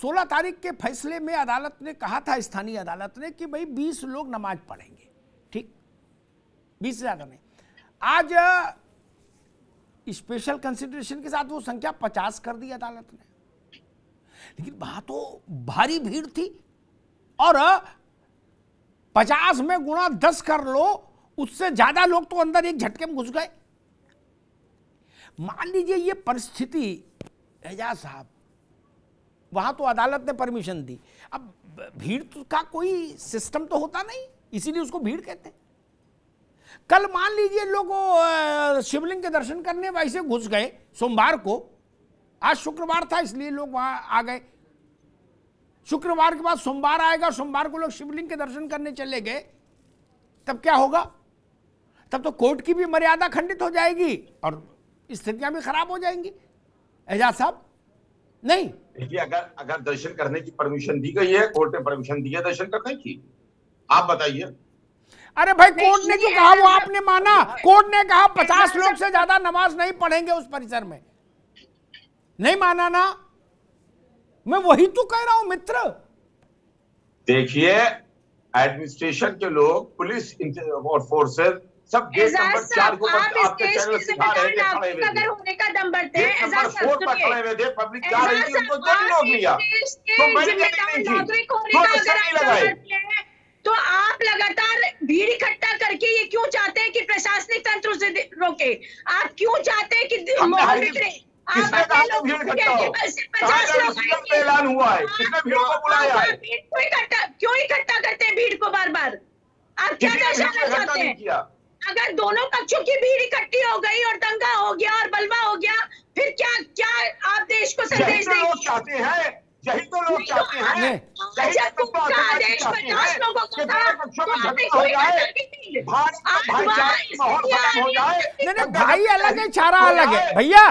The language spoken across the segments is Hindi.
16 तारीख के फैसले में अदालत ने कहा था, स्थानीय अदालत ने, कि भाई 20 लोग नमाज पढ़ेंगे, ठीक, 20 से ज्यादा नहीं। आज स्पेशल कंसिडरेशन के साथ वो संख्या 50 कर दी अदालत ने। लेकिन वहां तो भारी भीड़ थी, और 50 में गुणा 10 कर लो, उससे ज्यादा लोग तो अंदर एक झटके में घुस गए। मान लीजिए ये परिस्थिति, एजाज साहब, वहां तो अदालत ने परमिशन दी, अब भीड़ का कोई सिस्टम तो होता नहीं, इसीलिए उसको भीड़ कहते हैं। कल मान लीजिए लोग शिवलिंग के दर्शन करने वैसे घुस गए सोमवार को, आज शुक्रवार था इसलिए लोग वहां आ गए, शुक्रवार के बाद सोमवार आएगा, सोमवार को लोग शिवलिंग के दर्शन करने चले गए, तब क्या होगा? तब तो कोर्ट की भी मर्यादा खंडित हो जाएगी और स्थितियां भी खराब हो जाएंगी। एजाज साहब, नहीं देखिए, अगर दर्शन करने की परमिशन दी गई है, कोर्ट ने परमिशन दी है दर्शन करने की, आप बताइए। अरे भाई, कोर्ट ने जो कहा वो आपने माना। कोर्ट ने कहा 50 लोग से ज्यादा नमाज नहीं पढ़ेंगे उस परिसर में, नहीं माना ना? मैं वही तो कह रहा हूं मित्र। देखिए, एडमिनिस्ट्रेशन के लोग, पुलिस और फोर्सेस सब गेट नंबर 4 को आपके चैनल सिखा रहे थे, खड़े हुए थे, होने का दम बढ़ते हैं, गेट नंबर 4 पर खड़े हुए थे, पब्लिक जा रही थी, उनको जब रोक लिया तो मैंने नहीं थी, तो असर नहीं लगाए। तो आप लगातार भीड़ इकट्ठा करके ये क्यों चाहते हैं कि प्रशासनिक तंत्र उसे रोके? आप क्यों चाहते हैं कि माहौल बिगड़े? किसने कहा कि भीड़ इकट्ठा हो? 50 लोग का ऐलान हुआ है, किसने भीड़ को बुलाया है? क्यों इकट्ठा करते हैं भीड़ को बार बार? आप क्या दर्शाना चाहते हैं? अगर दोनों पक्षों की भीड़ इकट्ठी हो गई और दंगा हो गया और बलवा हो गया, फिर क्या आप देश को संदेश देंगे? लोग चाहते हैं, यही तो लोग चाहते हैं। भाई अलग है, चारा अलग है भैया,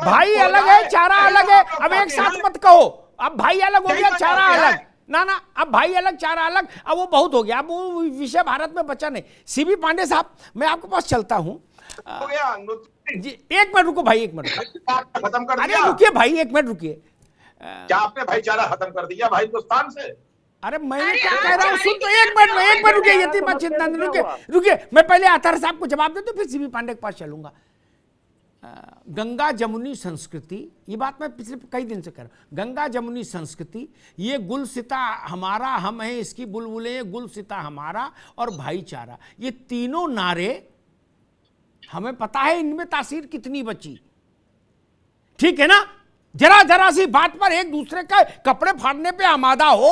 भाई अलग है, चारा अलग है। अब एक साथ मत कहो, अब भाई अलग हो गया, चारा अलग, ना ना, अब भाई अलग, चारा अलग, अब वो बहुत हो गया, अब वो विषय भारत में बचा नहीं। सीबी पांडे साहब, मैं आपके पास चलता हूं जी। एक मिनट रुको भाई, एक मिनट खत्म कर दिया। अरे रुकिए भाई, एक मिनट रुकिए। क्या आपने भाईचारा खत्म कर दिया भाई हिंदुस्तान से? अरे मैं क्या कह रहा हूँ, सुन तो, एक मिनट रुकिए, यति मत चिंता नहीं, रुकिए, मैं पहले आतार साहब को जवाब दे दूं, फिर सीबी पांडे के पास चलूंगा। गंगा जमुनी संस्कृति, ये बात मैं पिछले कई दिन से कह रहा हूं, गंगा जमुनी संस्कृति, ये गुलसिता हमारा, हम हैं इसकी बुलबुले, गुलसिता हमारा और भाईचारा, ये तीनों नारे हमें पता है इनमें तासीर कितनी बची, ठीक है ना? जरा जरा सी बात पर एक दूसरे का कपड़े फाड़ने पे आमादा हो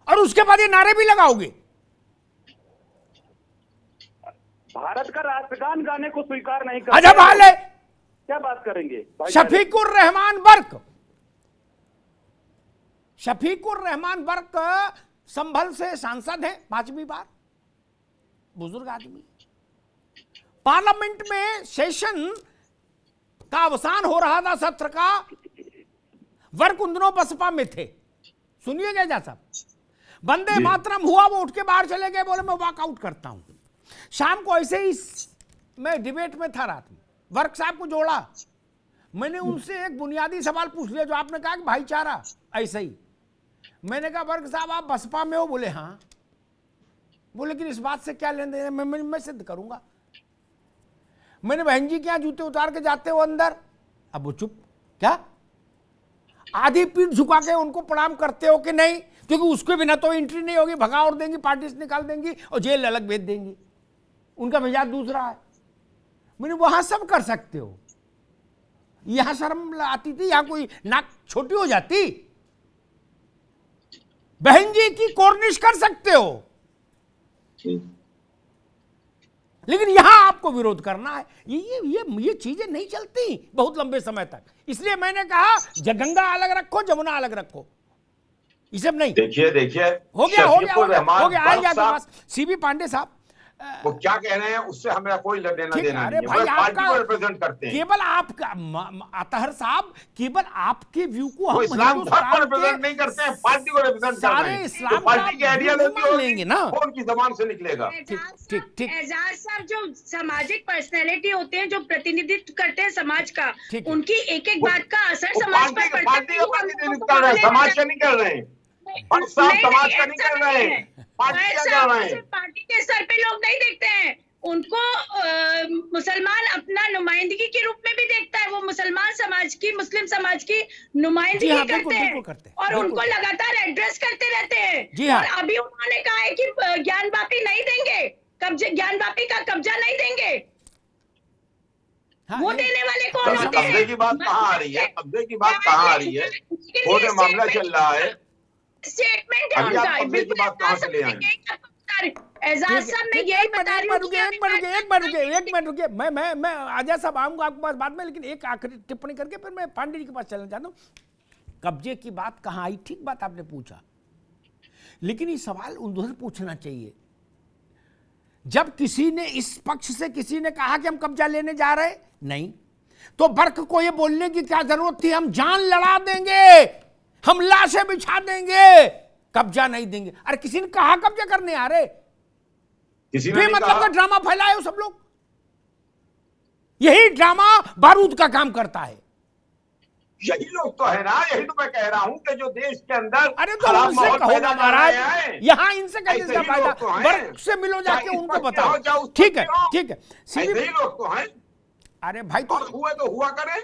और उसके बाद ये नारे भी लगाओगे। भारत का राष्ट्रगान गाने को स्वीकार नहीं करते, अजब हाल है। क्या बात करेंगे? शफीकुर रहमान बर्क, शफीकुर रहमान बर्क संभल से सांसद हैं 5वीं बार, बुजुर्ग आदमी। पार्लियामेंट में सेशन का अवसान हो रहा था सत्र का, वर्क उन दिनों बसपा में थे, सुनिएगा जा साहब, वंदे मातरम हुआ, वो उठ के बाहर चले गए, बोले मैं वॉकआउट करता हूं। शाम को ऐसे ही मैं डिबेट में था, रात में वर्क साहब को जोड़ा, मैंने उनसे एक बुनियादी सवाल पूछ लिया जो आपने कहा कि भाईचारा, ऐसे ही मैंने कहा वर्क साहब आप बसपा में हो? बोले हाँ। बोले लेकिन इस बात से क्या लेन देन? मैं सिद्ध करूंगा। मैंने बहन जी क्या जूते उतार के जाते हो अंदर? अब वो चुप, क्या आधी पीठ झुका के उनको प्रणाम करते हो कि नहीं? क्योंकि उसके बिना तो एंट्री नहीं होगी, भगा और देंगी, पार्टी से निकाल देंगी और जेल अलग भेज देंगी, उनका मिजाज दूसरा है। मैंने वहां सब कर सकते हो, यहां शर्म आती थी, यहां कोई नाक छोटी हो जाती? बहन जी की कॉर्निश कर सकते हो, लेकिन यहां आपको विरोध करना है। ये चीजें नहीं चलती बहुत लंबे समय तक, इसलिए मैंने कहा गंगा अलग रखो, जमुना अलग रखो, ये सब नहीं। देखिए हो गया आइए आपके पास। सीबी पांडे साहब, वो क्या कह रहे हैं उससे हमें कोई लेना देना नहीं है। भाई पार्टी को रिप्रेजेंट करते हैं। केवल आपका अतहर साहब, केवल आपके व्यू को हम इस्लाम धर्म को रिप्रेजेंट नहीं करते हैं, पार्टी को रिप्रेजेंट कर रहे हैं। इस्लाम पार्टी की आइडियोलॉजी लेंगे ना, वो उनकी जबान से निकलेगा। ठीक। एजाज साहब जो सामाजिक पर्सनैलिटी होते हैं, जो प्रतिनिधित्व करते हैं समाज का, उनकी एक एक बात का असर समाज पर पड़ता है। पार्टी का प्रतिनिधित्व कर रहे हैं, समाज का नहीं कर रहे हैं। समाज का नहीं कर रहे हैं, पार्टी का कर रहे हैं। पार्टी के स्तर पे लोग नहीं देखते हैं उनको, मुसलमान अपना नुमाइंदगी के रूप में भी देखता है। वो मुसलमान समाज की, मुस्लिम समाज की नुमाइंदगी करते हैं और उनको लगातार एड्रेस करते रहते हैं। और अभी उन्होंने कहा है कि ज्ञानवापी नहीं देंगे, ज्ञानवापी का कब्जा नहीं देंगे। वो देने वाले कौन होते हैं? कब्जे की बात कहाँ आ रही है? कब्जे की बात कहाँ आ रही है? कोर्ट में मामला चल रहा है, स्टेटमेंट है उनका। एजाज साहब मैं यही बता रही हूँ। एक मिनट रुकिए। मैं आजाद साहब आऊंगा आपके पास बाद में, लेकिन एक आखिरी टिप्पणी करके फिर मैं पांडे जी के पास चलना चाहता हूँ। कब्जे की बात कहाँ आई? ठीक बात आपने पूछा, लेकिन ये सवाल उधर पूछना चाहिए जब किसी ने इस पक्ष से किसी ने कहा कि हम कब्जा लेने जा रहे नहीं, तो बर्क को ये बोलने की क्या जरूरत थी हम जान लड़ा देंगे, हम लाशें बिछा देंगे, कब्जा नहीं देंगे? अरे किसी ने कहा कब्जा करने आ रहे? मतलब का ड्रामा फैलाए हो सब लोग। यही ड्रामा बारूद का काम करता है। यही लोग तो है ना, यही तो मैं कह रहा हूं कि जो देश के अंदर, अरे तो उनसे कहो ना महाराज, यहाँ इनसे कहने का फायदा, वर्ग से मिलो जाके उनको बताओ। ठीक है ऐसे ही लोग तो हैं। अरे भाई तो हुए तो हुआ करे।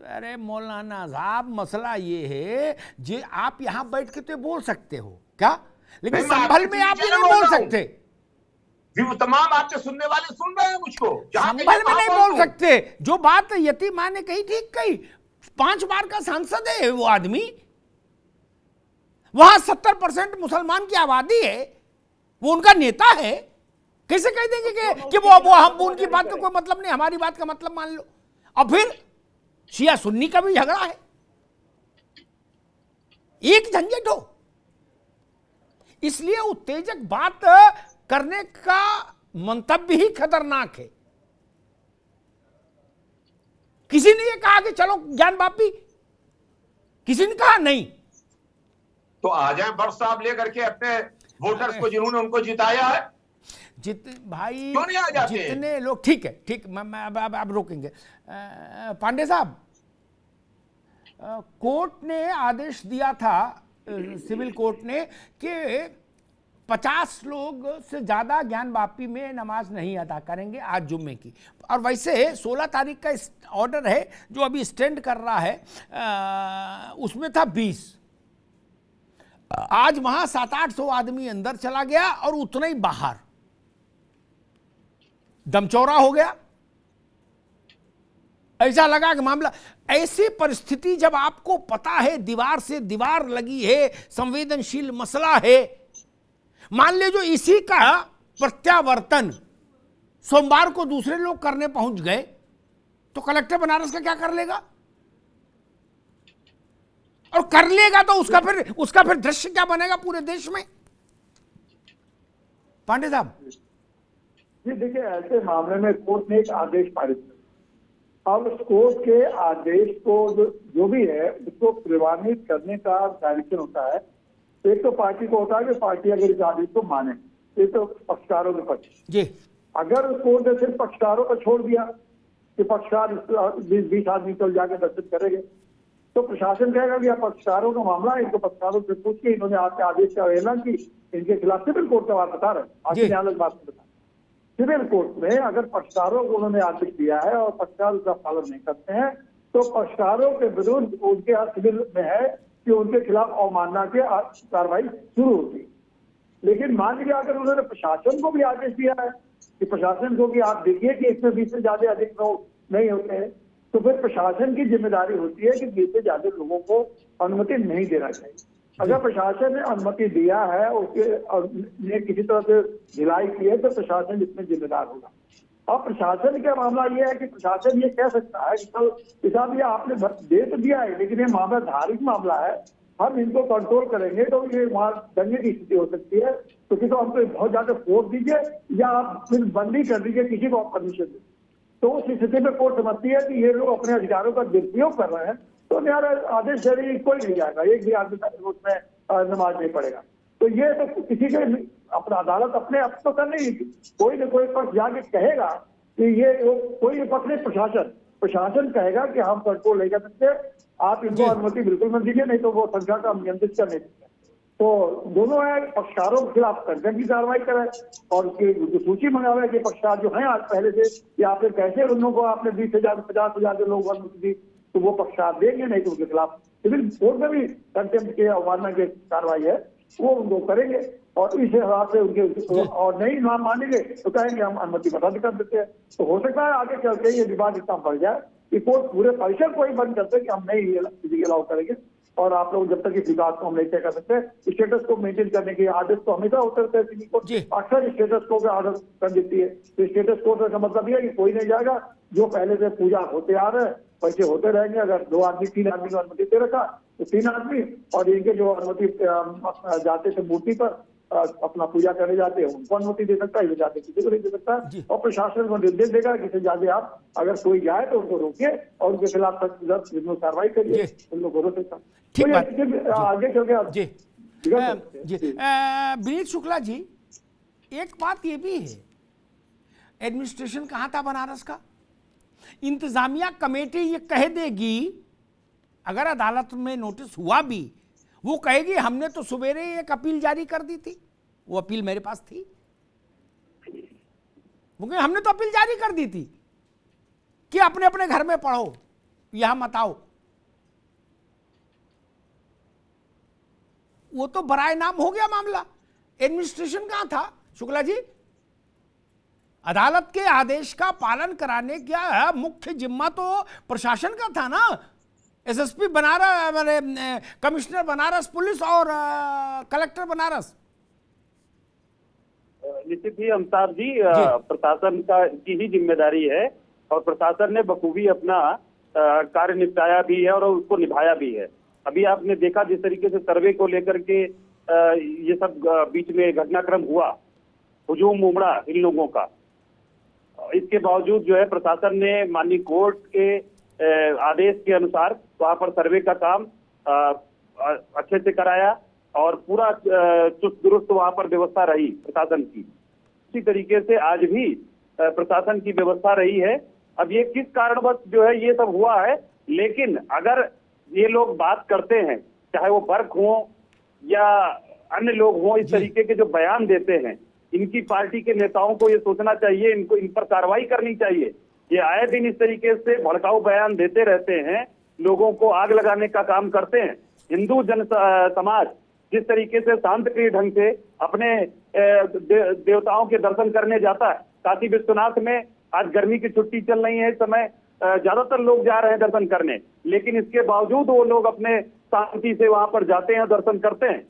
अरे मौलाना साहब, मसला ये है जी, आप यहाँ बैठ के तो बोल सकते हो क्या, लेकिन संभल में आप नहीं बोल सकते। तमाम आपके सुनने वाले सुन रहे हैं मुझको। संभल में नहीं बोल सकते। जो बात यतीमा ने कही ठीक कही, 5 बार का सांसद है वो आदमी, वहां 70% मुसलमान की आबादी है, वो उनका नेता है। कैसे कह देंगे कि वो हम उनकी बात का कोई मतलब नहीं, हमारी बात का मतलब मान लो। और फिर शिया सुन्नी का भी झगड़ा है, एक झंझट हो। इसलिए उत्तेजक बात करने का मंतव्य ही खतरनाक है। किसी ने ये कहा कि चलो ज्ञानवापी, किसी ने कहा नहीं। तो आ जाए बर्क साहब लेकर के अपने वोटर्स को, जिन्होंने उनको जिताया है। भाई क्यों नहीं आ जाते? जितने लोग, ठीक है ठीक, मैं अब रोकेंगे। पांडे साहब, कोर्ट ने आदेश दिया था, सिविल कोर्ट ने, कि 50 लोग से ज्यादा ज्ञानवापी में नमाज नहीं अदा करेंगे आज जुम्मे की। और वैसे 16 तारीख का ऑर्डर है जो अभी स्टैंड कर रहा है, उसमें था 20। आज वहां 700-800 आदमी अंदर चला गया और उतना ही बाहर, दमचौरा हो गया। ऐसा लगा कि मामला, ऐसी परिस्थिति जब आपको पता है दीवार से दीवार लगी है, संवेदनशील मसला है, मान लीजिए इसी का प्रत्यावर्तन सोमवार को दूसरे लोग करने पहुंच गए, तो कलेक्टर बनारस का क्या कर लेगा? और कर लेगा तो उसका फिर दृश्य क्या बनेगा पूरे देश में? पांडे साहब जी देखिए, ऐसे मामले में कोर्ट ने एक आदेश पारित किया। अब कोर्ट के आदेश को जो भी है उसको प्रमाणित करने का डायरेक्शन होता है। एक तो पार्टी को होता है कि पार्टी अगर इस आदेश को माने, ये तो पक्षकारों के पक्ष जी। अगर कोर्ट ने सिर्फ पक्षकारों को छोड़ दिया कि पक्षकार 20 आदमी चल जाके दर्शन करेंगे, तो प्रशासन कहेगा कि पक्षकारों का मामला है, इनको पक्षकारों से पूछ के इन्होंने आपके आदेश का अवहेलना की, इनके खिलाफ सिविल कोर्ट का बात बता रहे हैं। आगे न्यायालय बात बता, सिविल कोर्ट में अगर पक्षकारों को उन्होंने आदेश दिया है और पक्षकार उसका पालन नहीं करते हैं, तो पक्षकारों के विरुद्ध उनके यहाँ सिविल में है कि उनके खिलाफ अवमानना की कार्रवाई शुरू होती है। लेकिन मान लीजिए अगर उन्होंने प्रशासन को भी आदेश दिया है कि प्रशासन को भी आप देखिए कि इसमें 20 से ज्यादा अधिक लोग नहीं होते हैं, तो फिर प्रशासन की जिम्मेदारी होती है कि 20 से ज्यादा लोगों को अनुमति नहीं देना चाहिए। अगर प्रशासन ने अनुमति दिया है, उसके किसी तरह से ढिलाई की है, तो प्रशासन इसमें जिम्मेदार होगा। अब प्रशासन का मामला यह है कि प्रशासन ये कह सकता है कि तो साहब ये आपने दे तो दिया है, लेकिन ये मामला धार्मिक मामला है, हम इनको कंट्रोल करेंगे तो ये वहां दंगे की स्थिति हो सकती है। तो किसी को हमको बहुत ज्यादा फोर्स दीजिए या आप फिर बंदी कर दीजिए, किसी को आप परमिशन दीजिए। तो उस स्थिति में कोर्ट समझती है कि ये लोग अपने अधिकारों का दुरुपयोग कर रहे हैं, तो न्याय आदेश जारी कोई नहीं जाएगा, एक भी आदमी उसमें नमाज नहीं पड़ेगा। तो ये तो किसी के अपना अदालत अपने आप तो कर नहीं, कोई न कोई पक्ष जाके कहेगा कि ये कोई पक्ष नहीं, प्रशासन कहेगा कि हम कंट्रोल नहीं कर सकते, आप इनको अनुमति बिल्कुल मत दीजिए, नहीं तो वो संख्या का नियंत्रित कर नहीं सकते। तो दोनों है, पक्षकारों के खिलाफ कंटेम्प्ट की कार्रवाई करें और जो सूची मंगावे कि पक्षकार जो है आज पहले से, या फिर कैसे उन लोगों को आपने 20,000 50,000 जो लोग अनुमति दी, तो वो पक्षकार देंगे, नहीं तो उनके खिलाफ सिविल कोर्ट में भी कंटेम्प्ट के अवमानना की कार्रवाई है वो उनको करेंगे। और इस हिसाब से उनके और नहीं ना मानेंगे तो कहेंगे हम अनुमति रद्द कर देते हैं। तो हो सकता है आगे चल के ये विवाद इतना बढ़ जाए कि कोर्ट पूरे परिसर को ही बंद करते कि हम नहीं अलाउ करेंगे और आप लोग जब तक इस विवाद को हम नहीं तय कर सकते, स्टेटस को मेंटेन करने के आदेश तो हमेशा होते रहते हैं, सिविल कोर्ट अक्सर स्टेटस को ऑर्डर कर देती है। तो स्टेटस कोर्ट का मतलब यह है कि कोई नहीं जाएगा, जो पहले से पूजा होते आ रहे हैं वैसे होते रहेंगे। अगर 2 आदमी 3 आदमी को अनुमति दे रखा तो 3 आदमी, और इनके जो अनुमति जाते थे मूर्ति पर अपना पूजा करने जाते हैं उनको अनुमति दे सकता है, ये जाते किसी को नहीं दे सकता। और प्रशासन को निर्देश देगा कि जाके आप अगर कोई जाए तो उनको रोकिए और उनके खिलाफ कार्रवाई करिए, उन लोगों को रोक सकता। आगे चल के विनीत शुक्ला जी, एक बात ये भी है, एडमिनिस्ट्रेशन कहाँ था बनारस का? इंतजामिया कमेटी ये कह देगी, अगर अदालत में नोटिस हुआ भी, वो कहेगी हमने तो सवेरे एक अपील जारी कर दी थी, वो अपील मेरे पास थी, वो कहें हमने तो अपील जारी कर दी थी कि अपने अपने घर में पढ़ो, यहां मत आओ। वो तो बराए नाम हो गया मामला। एडमिनिस्ट्रेशन कहां था शुक्ला जी? अदालत के आदेश का पालन कराने का मुख्य जिम्मा तो प्रशासन का था ना। SSP Banaras, commissioner Banaras police और कलेक्टर बनारस। निश्चित ही अमिताभ जी, प्रशासन का की ही जिम्मेदारी है और प्रशासन ने बखूबी अपना कार्य निपटाया भी है और उसको निभाया भी है। अभी आपने देखा जिस तरीके से सर्वे को लेकर के ये सब बीच में घटनाक्रम हुआ, हुजूम उमड़ा इन लोगों का, इसके बावजूद जो है प्रशासन ने माननीय कोर्ट के आदेश के अनुसार वहां पर सर्वे का काम अच्छे से कराया और पूरा चुस्त दुरुस्त वहां पर व्यवस्था रही प्रशासन की। इसी तरीके से आज भी प्रशासन की व्यवस्था रही है। अब ये किस कारणवश जो है ये सब हुआ है, लेकिन अगर ये लोग बात करते हैं, चाहे वो बर्क हो या अन्य लोग हों, इस तरीके के जो बयान देते हैं, इनकी पार्टी के नेताओं को ये सोचना चाहिए, इनको इन पर कार्रवाई करनी चाहिए। ये आए दिन इस तरीके से भड़काऊ बयान देते रहते हैं, लोगों को आग लगाने का काम करते हैं। हिंदू जन समाज जिस तरीके से शांतिप्रिय ढंग से अपने देवताओं के दर्शन करने जाता है, काशी विश्वनाथ में आज गर्मी की छुट्टी चल रही है, इस समय ज्यादातर लोग जा रहे हैं दर्शन करने, लेकिन इसके बावजूद वो लोग अपने शांति से वहां पर जाते हैं, दर्शन करते हैं।